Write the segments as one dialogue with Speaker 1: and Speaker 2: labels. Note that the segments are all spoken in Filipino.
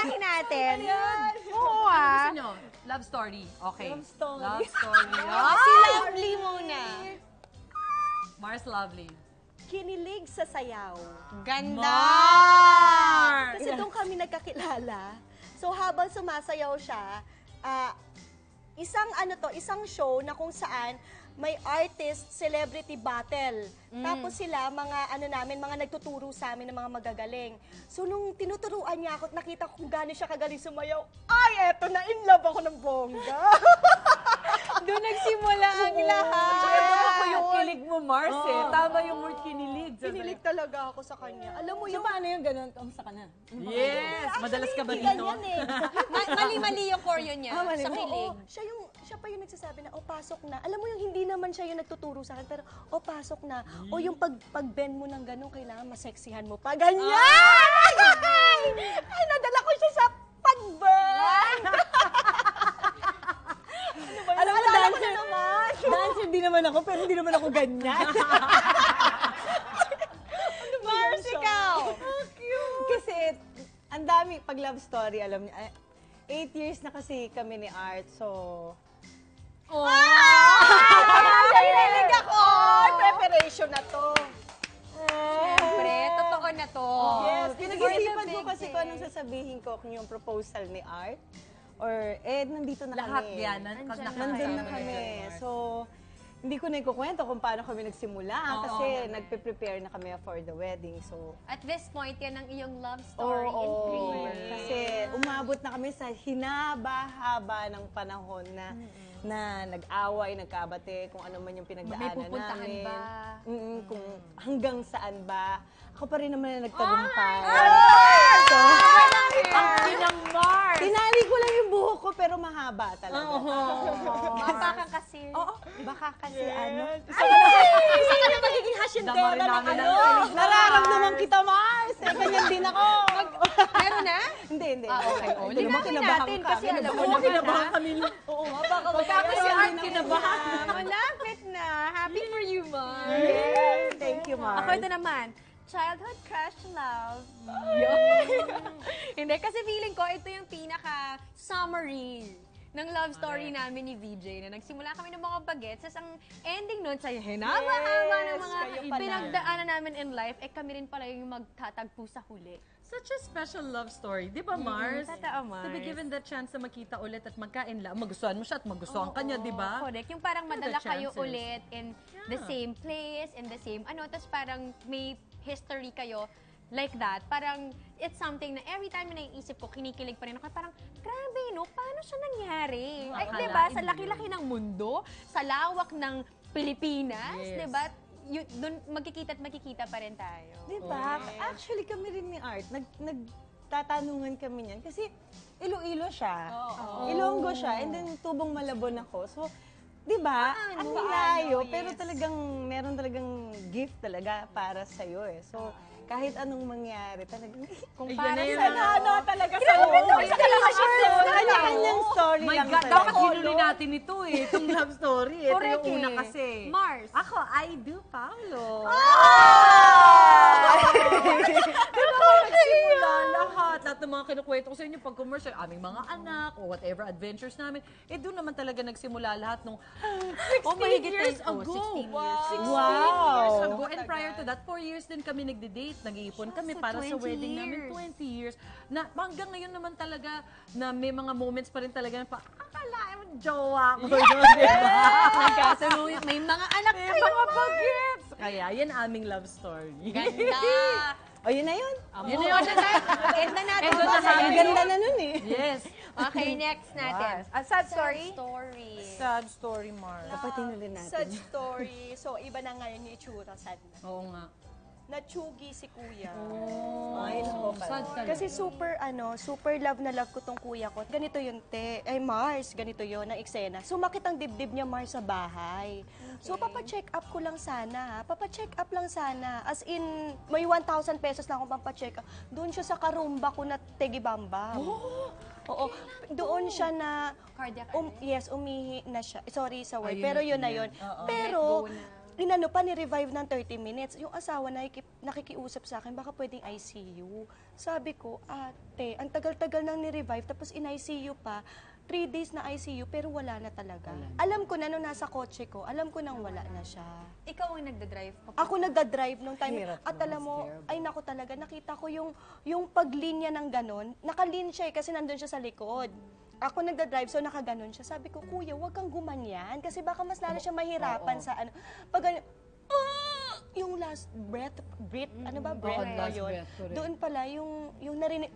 Speaker 1: Unahin natin. Oo
Speaker 2: Gusto nyo? Love story. Okay.
Speaker 3: Love story.
Speaker 2: Love story.
Speaker 1: Si Lovely muna.
Speaker 2: Mars Lovely.
Speaker 4: Kinilig sa sayaw.
Speaker 1: Ganda!
Speaker 2: Mars!
Speaker 4: Kasi doon kami nagkakilala. So habang sumasayaw siya, isang show na kung saan may artist celebrity battle. Tapos sila mga nagtuturo sa amin ng mga magagaling. So nung tinuturuan niya ako, nakita ko kung gaano siya kagaling sumayaw. Ay, eto na, in love ako ng bongga.
Speaker 1: Doon nagsimula ang lahat.
Speaker 2: Tsaka ako yung kilig mo, Mars eh. Tama yung word kinilig.
Speaker 4: Kinilig talaga ako sa kanya. Alam mo
Speaker 3: So,
Speaker 4: yung
Speaker 3: paano yung ganun? Kamusta ka na?
Speaker 2: Yes! Madalas ka ba
Speaker 4: hindi
Speaker 2: dito?
Speaker 4: ganyan eh.
Speaker 1: Mali-mali yung choreo niya
Speaker 3: mali.
Speaker 1: sa kilig.
Speaker 4: Oo, siya pa yung nagsasabi na, pasok na. Alam mo yung hindi naman siya yung nagtuturo sa akin, pero, pasok na. O yung pag-bend mo ng gano'n, kailangan maseksihan mo pa. Ganyan! Ay, nadala ko siya sa pag-bend!
Speaker 3: Alam mo,
Speaker 4: Alala ko
Speaker 3: dancer,
Speaker 4: na naman.
Speaker 3: dancer din naman ako, pero hindi naman ako ganyan.
Speaker 1: Mars, ikaw!
Speaker 3: Kasi, ang dami, pag love story, alam niya, 8 years na kasi kami ni Art, so...
Speaker 4: Narinig ako! Preparation na to.
Speaker 1: Siyempre, totoo na to.
Speaker 3: Yes,
Speaker 1: For
Speaker 3: pinag-isipan
Speaker 1: the
Speaker 3: ko
Speaker 1: big
Speaker 3: kasi kung anong
Speaker 1: day.
Speaker 3: sasabihin ko kung yung proposal ni Art. Or, nandito na
Speaker 2: Lahat
Speaker 3: kami.
Speaker 2: yan.
Speaker 3: Nandun na kami. So, hindi ko na ikukwento kung paano kami nagsimula kasi nagpe-prepare na kami for the wedding. So,
Speaker 1: At this point, yan ang iyong love story in 3 years.
Speaker 3: kasi umabot na kami sa hinaba-haba ng panahon na nag-away, nagkabate, kung ano man yung pinagdaanan
Speaker 1: May pupuntahan
Speaker 3: namin.
Speaker 1: ba?
Speaker 3: Kung hanggang saan ba. Ako pa rin naman na nagtagumpay. So,
Speaker 2: Ang kinang Mars!
Speaker 3: tinali ko lang yung buhok ko pero mahaba talaga.
Speaker 1: Baka ka kasi.
Speaker 3: Baka kasi ano.
Speaker 4: Isa ka na magiging hasyendera
Speaker 2: Dama rin
Speaker 4: ng
Speaker 2: namin
Speaker 4: ano.
Speaker 2: ang
Speaker 3: Nararamdaman kita, Mars. Ganyan din ako.
Speaker 1: Meron na?
Speaker 3: Hindi.
Speaker 1: Okay.
Speaker 3: Ito naman, kinabahan
Speaker 1: natin
Speaker 3: ka.
Speaker 1: kasi alam mo
Speaker 2: Oo,
Speaker 1: naman
Speaker 2: kinabahan
Speaker 1: na.
Speaker 2: kami.
Speaker 4: Oo nga, baka
Speaker 2: Tapos si Art kinabahan.
Speaker 1: Malapit na. Happy for you, Mars.
Speaker 3: Yes. Thank you, Mars.
Speaker 1: Ako ito naman. Childhood crush love. Hindi, kasi feeling ko ito yung pinaka-summary ng love story namin ni VJ na nagsimula kami ng mga bagets. Tapos ang ending nun, sa hinaba-haba ng mga
Speaker 4: kayo pala.
Speaker 1: pinagdaanan namin in life, kami rin pala yung magtatagpo sa huli.
Speaker 2: Such a special love story. Di ba, Mars?
Speaker 1: Totoo, Mars.
Speaker 2: To be given that chance na makita ulit at magkain lang. Magustuhan mo siya at magustuhan ka niya, di ba?
Speaker 1: Correct. Yung parang
Speaker 2: What are the
Speaker 1: madala kayo
Speaker 2: chances?
Speaker 1: ulit in the same place, in the same, tapos parang may history kayo like that. Parang, it's something na every time na naiisip ko, kinikilig pa rin ako. Parang, grabe, no? Paano siya nangyari? Ay,
Speaker 2: Akalain
Speaker 1: diba? Sa
Speaker 2: mo
Speaker 1: laki-laki ng mundo, sa lawak ng Pilipinas,
Speaker 2: Yes.
Speaker 1: diba? Doon magkikita at magkikita pa rin tayo.
Speaker 3: Diba? Actually, kami rin ni Art, nagtatanungan kami niyan. Kasi Iloilo siya. Ilonggo siya. And then, Tubong Malabon ako. So, diba? Ang layo. Pero talagang, meron talagang gift talaga para sa'yo eh. So, kahit anong mangyari, talagang,
Speaker 1: Kung
Speaker 2: Ay,
Speaker 1: para
Speaker 2: yan na yun.
Speaker 1: sa
Speaker 4: Ano talaga sa
Speaker 3: kanya-kanyang story
Speaker 2: My
Speaker 3: lang
Speaker 2: God,
Speaker 3: talaga.
Speaker 2: dapat hinuli natin ito eh. Itong love story. Ito
Speaker 1: Correct
Speaker 2: yung una
Speaker 1: eh.
Speaker 2: kasi.
Speaker 1: Mars.
Speaker 2: Ako, I do Paulo. Nagsimula lahat. Lahat ng mga kinukwento ko sa inyo pag commercial, aming mga anak, o whatever adventures namin. Doon naman talaga nagsimula lahat nung 16 years ago.
Speaker 1: 16
Speaker 2: 16
Speaker 3: Wow.
Speaker 2: years ago. And prior to that, 4 years din kami nagde-date. Nag-iipon kami
Speaker 1: so
Speaker 2: para sa
Speaker 1: 20
Speaker 2: wedding namin.
Speaker 1: years.
Speaker 2: 20 years. Na hanggang ngayon naman talaga na may mga moments pa rin talaga na akala mo jowa ko. Diba?
Speaker 1: Nagkasaluyot. May mga anak
Speaker 2: May
Speaker 1: kayo.
Speaker 2: mga bagets. Kaya yan aming love story.
Speaker 1: Ganda.
Speaker 3: O, yun na yun.
Speaker 2: Yun na yun.
Speaker 1: End na natin.
Speaker 2: End na
Speaker 1: Basta
Speaker 2: natin.
Speaker 3: Ang
Speaker 1: yun.
Speaker 3: ganda na nun eh.
Speaker 2: Yes.
Speaker 1: Okay, next natin.
Speaker 2: A sad story?
Speaker 1: Story.
Speaker 2: Sad story, Mars.
Speaker 3: Dapat tinuli natin.
Speaker 4: Sad story. So, iba na ngayon yung itsura. Sad na.
Speaker 2: Oo nga.
Speaker 4: Natsugi si kuya.
Speaker 3: Ay, nako pala.
Speaker 2: Sad ka
Speaker 4: Kasi super love na love ko tong kuya ko. Ganito yun, Mars, ganito yun, ang eksena. Sumakit ang dibdib niya, Mars, sa bahay. So, papacheck up ko lang sana, ha? Papacheck up lang sana. As in, may 1,000 pesos na akong pampacheck up. Doon siya sa karumba ko na Tegibamba. Oo. Doon siya na,
Speaker 1: Cardiac
Speaker 4: yes, umihi na siya. Sorry sa word,
Speaker 2: Ayun
Speaker 4: pero
Speaker 2: na
Speaker 4: yun na
Speaker 2: yan.
Speaker 4: yun.
Speaker 2: Oo.
Speaker 4: Pero,
Speaker 1: Let go na.
Speaker 4: ni-revive ng 30 minutes. Yung asawa nakikiusap sa akin, baka pwedeng ICU. Sabi ko, ate, ang tagal-tagal nang ni-revive, tapos in-ICU pa, 3 days na ICU, pero wala na talaga. Alam ko na nung nasa kotse ko, alam ko nang wala na siya.
Speaker 1: Ikaw ang nagda-drive pa.
Speaker 4: Ako nagda-drive nung time.
Speaker 3: Hirap
Speaker 4: At
Speaker 3: nun,
Speaker 4: alam mo,
Speaker 3: terrible.
Speaker 4: ay naku talaga, nakita ko yung paglinya ng ganon. Nakalin siya kasi nandun siya sa likod. Ako nagda-drive, so nakaganon siya. Sabi ko, kuya, wag kang gumanyan kasi baka mas lalo siya mahirapan sa ano. Pag ganyan, yung last breath, ano ba, breath
Speaker 2: Oo,
Speaker 4: ba
Speaker 2: last
Speaker 4: yun?
Speaker 2: breath, correct.
Speaker 4: Doon pala, yung narinig,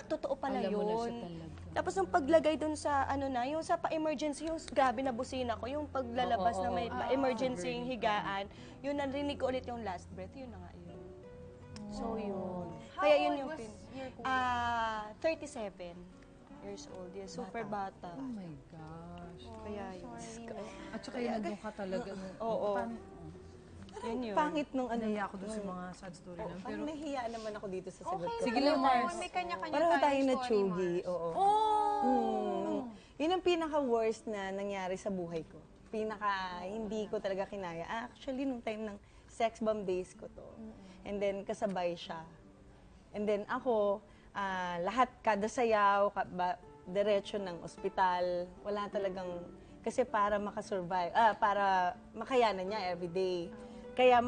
Speaker 4: totoo pala
Speaker 2: Alam mo na siya
Speaker 4: yun.
Speaker 2: talaga.
Speaker 4: Tapos nung paglagay doon sa ano na, yung sa pa-emergency, yung grabe na busina ko, yung paglalabas na may emergency yung higaan, yun narinig ko ulit yung last breath, yun na nga yun. So yun.
Speaker 1: How
Speaker 4: Kaya yun
Speaker 1: old
Speaker 4: yung
Speaker 1: was your kuya?
Speaker 4: 37 years old. Yeah, super bata.
Speaker 2: Oh my gosh.
Speaker 4: Kaya yun.
Speaker 2: At saka yun, nandun ka talaga.
Speaker 4: Oo.
Speaker 2: Paano?
Speaker 4: Yun yun.
Speaker 3: Pangit nung ano.
Speaker 2: Nahiya ako dun sa mga sad story lang. Pero,
Speaker 3: Parang nahiya naman ako dito sa sagot ko.
Speaker 2: Sige lang, Mars.
Speaker 1: May kanya-kanya
Speaker 3: Pareho tayo
Speaker 1: tayong
Speaker 3: na
Speaker 1: story,
Speaker 3: chugi.
Speaker 1: Mars.
Speaker 3: Oo.
Speaker 2: oh!
Speaker 3: Yun ang pinaka-worst na nangyari sa buhay ko. Hindi ko talaga kinaya. Actually, nung time ng sex bomb days ko to. And then, kasabay siya. And then ako, lahat, kada sayaw, diretso ng ospital. Wala talagang, kasi para makasurvive, para makayanan niya everyday. Kaya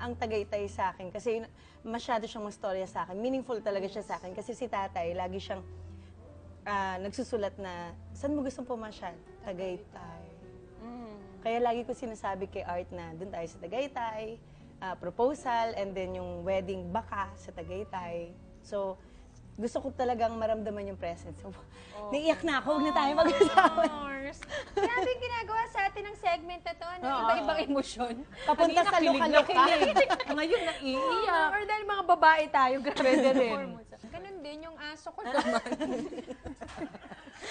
Speaker 3: ang Tagaytay sa akin, kasi masyado siyang mastorya sa akin. Meaningful talaga siya sa akin. Kasi si tatay, lagi siyang nagsusulat na, saan mo gustong pumasyal? Tagaytay. Kaya lagi ko sinasabi kay Art na doon tayo sa Tagaytay, proposal, and then yung wedding baka sa Tagaytay. So, gusto ko talagang maramdaman yung presence. So, naiiyak na ako, huwag na tayo mag-usawa.
Speaker 1: Mars. Grabe yung ginagawa sa atin ng segment na to. Iba-ibang emosyon.
Speaker 3: Papunta sa luka-luka.
Speaker 2: Ngayon, naiiyak.
Speaker 1: Or dahil mga babae tayo, grabe.
Speaker 2: Pwede rin.
Speaker 1: Hormones. Ganun din yung aso ko naman.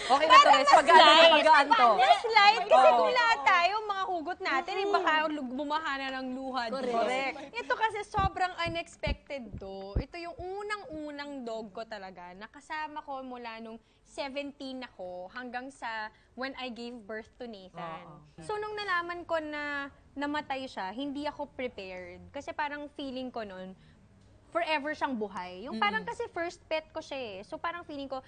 Speaker 2: Okay na to, guys. Pag-aan to.
Speaker 1: Slide kasi
Speaker 2: Oo.
Speaker 1: kung lahat tayo, mga hugot natin, baka bumaha na ng luha.
Speaker 2: Correct.
Speaker 1: Ito kasi sobrang unexpected to. Ito yung unang-unang dog ko talaga. Nakasama ko mula nung 17 ako hanggang sa when I gave birth to Nathan. So nung nalaman ko na namatay siya, hindi ako prepared. Kasi parang feeling ko nun, forever siyang buhay. Yung parang kasi first pet ko siya eh. So parang feeling ko,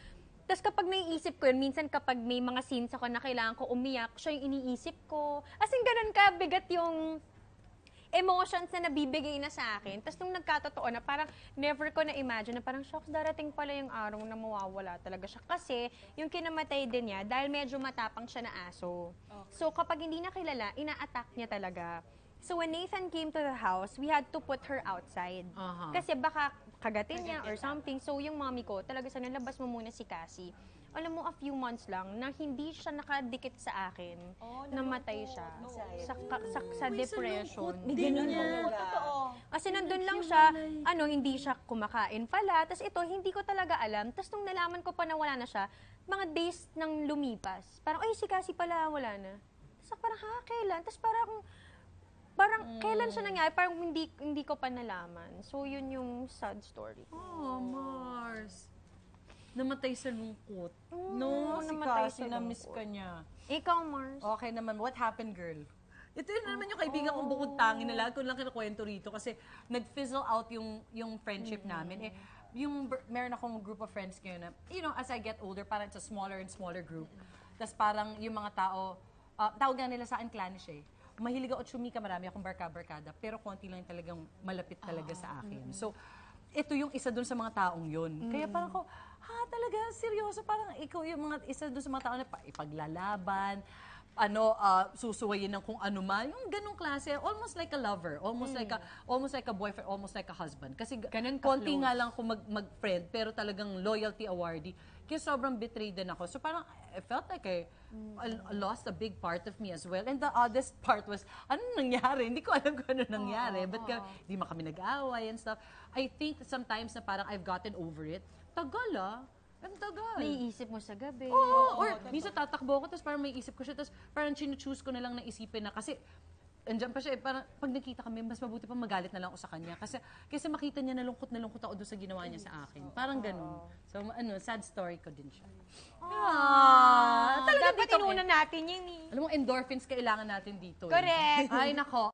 Speaker 1: tapos kapag naiisip ko yun, minsan kapag may mga scenes ako na kailangan ko umiyak, siya yung iniisip ko. As in, ganun ka, bigat yung emotions na nabibigay na sa akin. Tapos nung nagkatotoo na, parang never ko na-imagine na parang, shocks, darating pala yung araw na mawawala talaga siya. Kasi yung kinamatay din niya, dahil medyo matapang siya na aso. So kapag hindi na kilala, ina-attack niya talaga. So when Nathan came to the house, we had to put her outside. Kasi baka kagatin niya or something. So yung mommy ko, talaga sa nilabas mo muna si Cassie. Alam mo, a few months lang, na hindi siya nakadikit sa akin, namatay siya sa depression.
Speaker 3: Ganun talaga.
Speaker 1: Kasi nandun lang siya, hindi siya kumakain pala. Tapos ito, hindi ko talaga alam. Tapos nung nalaman ko pa na wala na siya, mga days nang lumipas, parang, ay, si Cassie pala, wala na. Tapos parang, kailan? Tapos parang kailan siya nangyari? Parang hindi ko pa nalaman. So, yun yung sad story.
Speaker 2: Oh, Mars. Namatay sa lungkot.
Speaker 1: No,
Speaker 2: si
Speaker 1: namatay
Speaker 2: Cassie,
Speaker 1: sa
Speaker 2: na-miss
Speaker 1: lungkot.
Speaker 2: ka niya.
Speaker 1: Ikaw, Mars.
Speaker 2: Okay naman. What happened, girl? Ito yun naman yung kaibigan kong bukod tangi na lagi ko lang kinukwento rito kasi nag-fizzle out yung friendship namin. Meron akong group of friends ngayon na, as I get older, parang it's a smaller and smaller group. Tapos parang yung mga tao, tawag nga nila sa akin clannish eh. Mahilig ako chumika, marami akong barkada, pero konti lang yung talagang malapit talaga sa akin. So, ito yung isa dun sa mga taong yun. Kaya parang ko, talaga, seryoso, parang ikaw yung isa dun sa mga tao na ipaglalaban, susuwayin ng kung ano man, yung ganong klase, almost like a lover, almost like a boyfriend, almost like a husband. Kasi konti nga lang ako mag-friend, pero talagang loyalty awardee. Kaya sobrang betrayed din ako. So parang, I felt like I lost a big part of me as well. And the oddest part was, ano nangyari? Hindi ko alam kung ano nangyari. But di man kami nag-away and stuff. I think sometimes na parang I've gotten over it. Tagal ang tagal.
Speaker 1: Naiisip mo sa gabi.
Speaker 2: Or minsan tatakbo ko, tapos parang may isip ko siya, tapos parang chine-choose ko na lang na isipin na kasi andyan pa siya, parang pag nakita kami, mas mabuti pa magalit na lang ako sa kanya. Kasi makita niya na lungkot ako doon sa ginawa niya sa akin. Parang ganun. So, sad story ko din siya.
Speaker 1: Dapat inuuna natin yun eh.
Speaker 2: Alam mo, endorphins kailangan natin dito.
Speaker 1: Correct.
Speaker 2: Ay, nako.